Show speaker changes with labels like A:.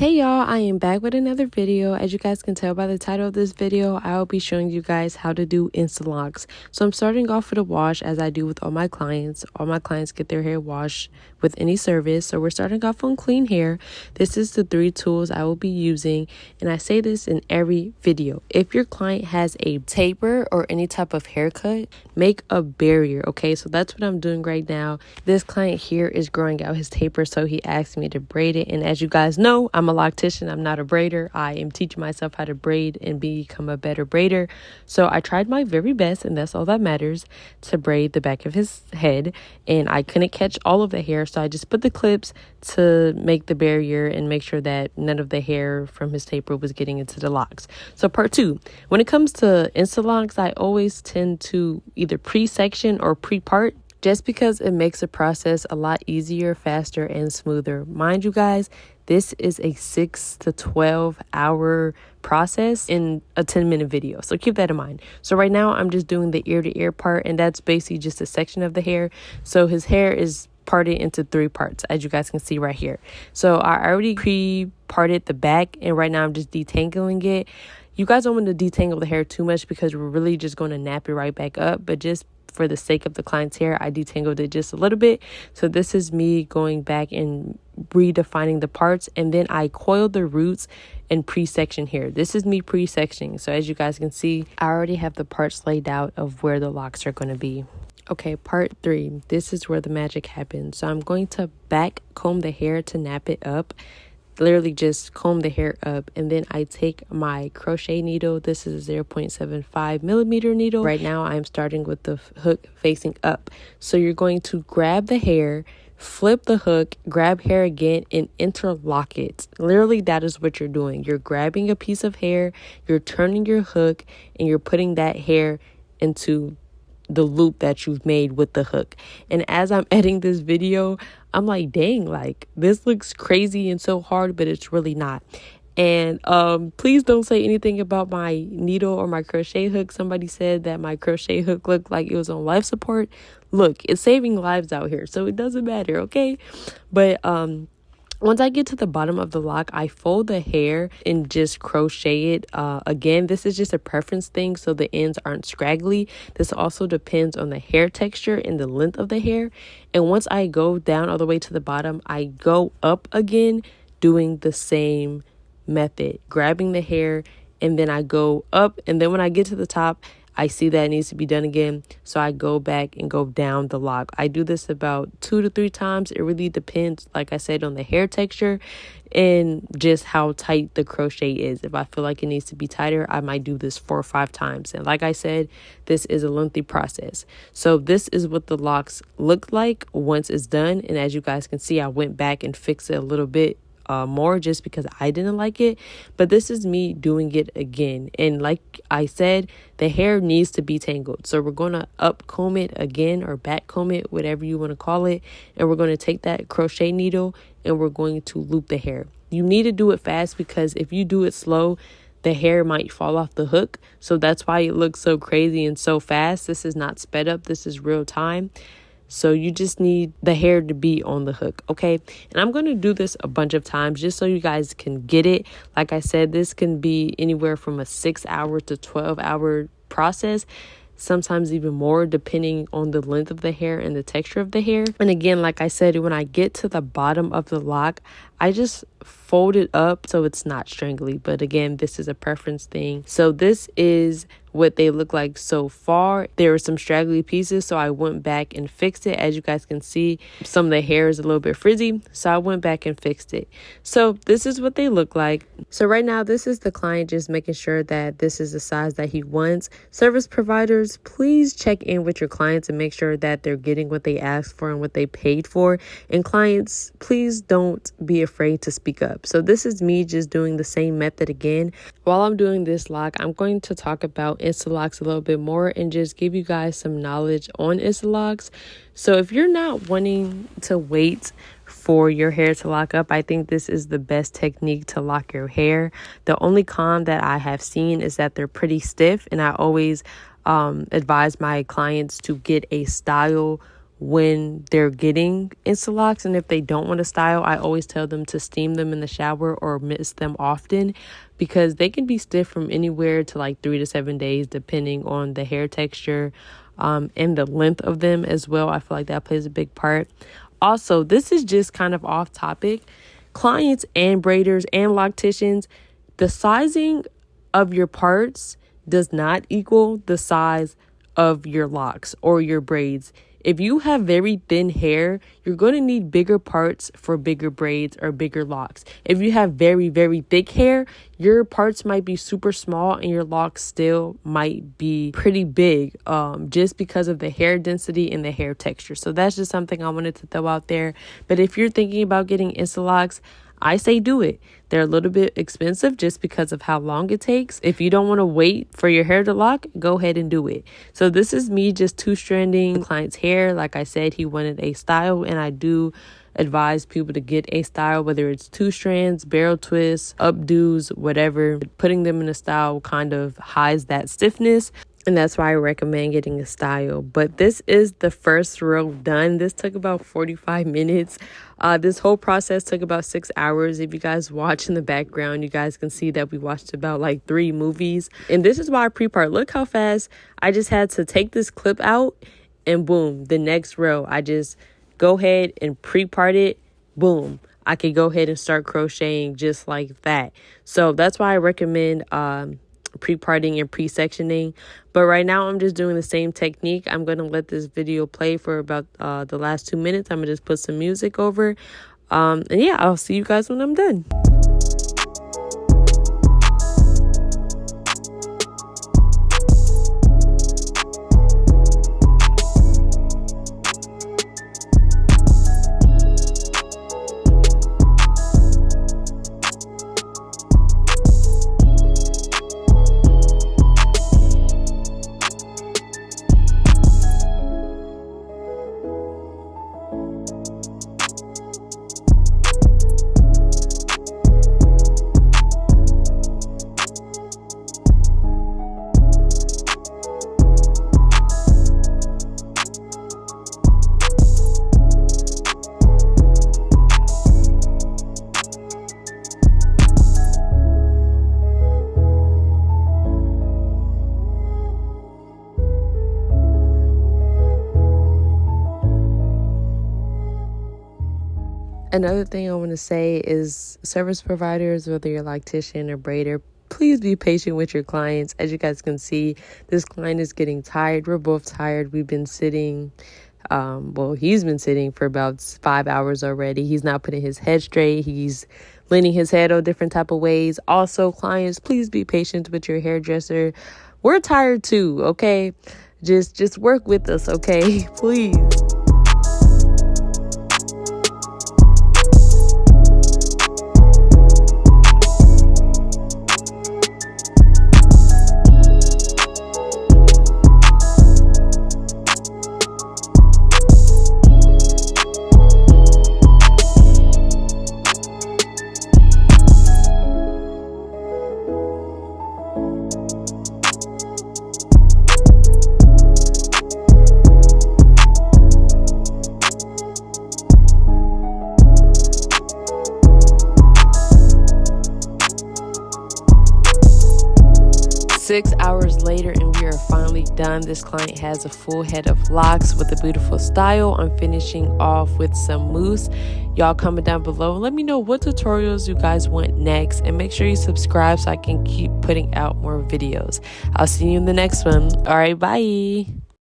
A: Hey y'all, I am back with another video. As you guys can tell by the title of this video, I will be showing you guys how to do Insta-locks. So I'm starting off with a wash, as I do with all my clients. All my clients get their hair washed with any service. So we're starting off on clean hair. This is the 3 tools I will be using, and I say this in every video. If your client has a taper or any type of haircut, make a barrier, okay? So that's what I'm doing right now. This client here is growing out his taper, so he asked me to braid it, and as you guys know, I'm a loctician. I'm not a braider. I am teaching myself how to braid and become a better braider. So I tried my very best, and that's all that matters, to braid the back of his head. And I couldn't catch all of the hair, so I just put the clips to make the barrier and make sure that none of the hair from his taper was getting into the locks. So part 2, when it comes to Insta-locks, I always tend to either pre-section or pre-part, just because it makes the process a lot easier, faster, and smoother. Mind you guys, this is a 6 to 12 hour process in a 10-minute video. So keep that in mind. So right now I'm just doing the ear to ear part, and that's basically just a section of the hair. So his hair is parted into 3 parts, as you guys can see right here. So I already pre-parted the back, and right now I'm just detangling it. You guys don't want to detangle the hair too much because we're really just going to nap it right back up, but just for the sake of the client's hair, I detangled it just a little bit. So this is me going back and redefining the parts, and then I coiled the roots and pre-section here. This is me pre-sectioning. So as you guys can see, I already have the parts laid out of where the locks are going to be. Okay, part 3. This is where the magic happens. So I'm going to back comb the hair to nap it up. Literally just comb the hair up, and then I take my crochet needle. This is a 0.75 millimeter needle. Right now I'm starting with the hook facing up. So you're going to grab the hair, flip the hook, grab hair again, and interlock it. Literally, that is what you're doing. You're grabbing a piece of hair, you're turning your hook, and you're putting that hair into the loop that you've made with the hook. And as I'm editing this video, I'm like, dang, like this looks crazy and so hard, but it's really not. And please don't say anything about my needle or my crochet hook. Somebody said that my crochet hook looked like it was on life support. Look, it's saving lives out here, so it doesn't matter, okay? But once I get to the bottom of the lock, I fold the hair and just crochet it. Again, this is just a preference thing, so the ends aren't scraggly. This also depends on the hair texture and the length of the hair. And once I go down all the way to the bottom, I go up again, doing the same method, grabbing the hair, and then I go up. And then when I get to the top, I see that it needs to be done again, so I go back and go down the lock. I do this about 2 to 3 times. It really depends, like I said, on the hair texture and just how tight the crochet is. If I feel like it needs to be tighter, I might do this 4 or 5 times. And like I said, this is a lengthy process. So this is what the locks look like once it's done. And as you guys can see, I went back and fixed it a little bit more just because I didn't like it, but this is me doing it again. And like I said, the hair needs to be tangled, so we're going to up comb it again, or back comb it, whatever you want to call it, and we're going to take that crochet needle and we're going to loop the hair. You need to do it fast, because if you do it slow, the hair might fall off the hook. So that's why it looks so crazy and so fast. This is not sped up, this is real time. So you just need the hair to be on the hook, okay? And I'm going to do this a bunch of times just so you guys can get it. Like I said, this can be anywhere from a 6-hour to 12-hour process, sometimes even more, depending on the length of the hair and the texture of the hair. And again, like I said, when I get to the bottom of the lock, I just fold it up so it's not strangly. But again, this is a preference thing. So this is what they look like so far. There were some straggly pieces, so I went back and fixed it. As you guys can see, some of the hair is a little bit frizzy, so I went back and fixed it. So this is what they look like. So right now, this is the client just making sure that this is the size that he wants. Service providers, please check in with your clients and make sure that they're getting what they asked for and what they paid for. And clients, please don't be afraid to speak up. So this is me just doing the same method again. While I'm doing this lock, I'm going to talk about Insta-locks a little bit more and just give you guys some knowledge on Insta-locks. So if you're not wanting to wait for your hair to lock up, I think this is the best technique to lock your hair. The only con that I have seen is that they're pretty stiff, and I always advise my clients to get a style when they're getting Instalocks. And if they don't want to style, I always tell them to steam them in the shower or mist them often, because they can be stiff from anywhere to like 3 to 7 days depending on the hair texture and the length of them as well. I feel like that plays a big part. Also, this is just kind of off topic. Clients and braiders and locticians, the sizing of your parts does not equal the size of your locks or your braids. If you have very thin hair, you're going to need bigger parts for bigger braids or bigger locks. If you have very, very thick hair, your parts might be super small and your locks still might be pretty big, just because of the hair density and the hair texture. So that's just something I wanted to throw out there. But if you're thinking about getting Instalocks, I say do it. They're a little bit expensive just because of how long it takes. If you don't want to wait for your hair to lock, go ahead and do it. So this is me just two-stranding the client's hair. Like I said, he wanted a style, and I do advise people to get a style, whether it's 2 strands, barrel twists, updos, whatever. Putting them in a style kind of hides that stiffness. And that's why I recommend getting a style. But this is the first row done. This took about 45 minutes. This whole process took about 6 hours. If you guys watch in the background, you guys can see that we watched about like 3 movies. And this is why I pre-part. Look how fast I just had to take this clip out and boom, the next row. I just go ahead and pre-part it. Boom. I could go ahead and start crocheting just like that. So that's why I recommend pre-parting and pre-sectioning. But right now I'm just doing the same technique. I'm going to let this video play for about the last 2 minutes. I'm going to just put some music over. And yeah, I'll see you guys when I'm done. Another thing I want to say is service providers, whether you're a loctician or braider, please be patient with your clients. As you guys can see, this client is getting tired. We're both tired. We've been sitting, he's been sitting for about 5 hours already. He's not putting his head straight. He's leaning his head all different type of ways. Also, clients, please be patient with your hairdresser. We're tired too, okay? Just work with us, okay? Please. 6 hours later and we are finally done. This client has a full head of locks with a beautiful style. I'm finishing off with some mousse. Y'all comment down below and let me know what tutorials you guys want next, and make sure you subscribe so I can keep putting out more videos. I'll see you in the next one. All right, bye.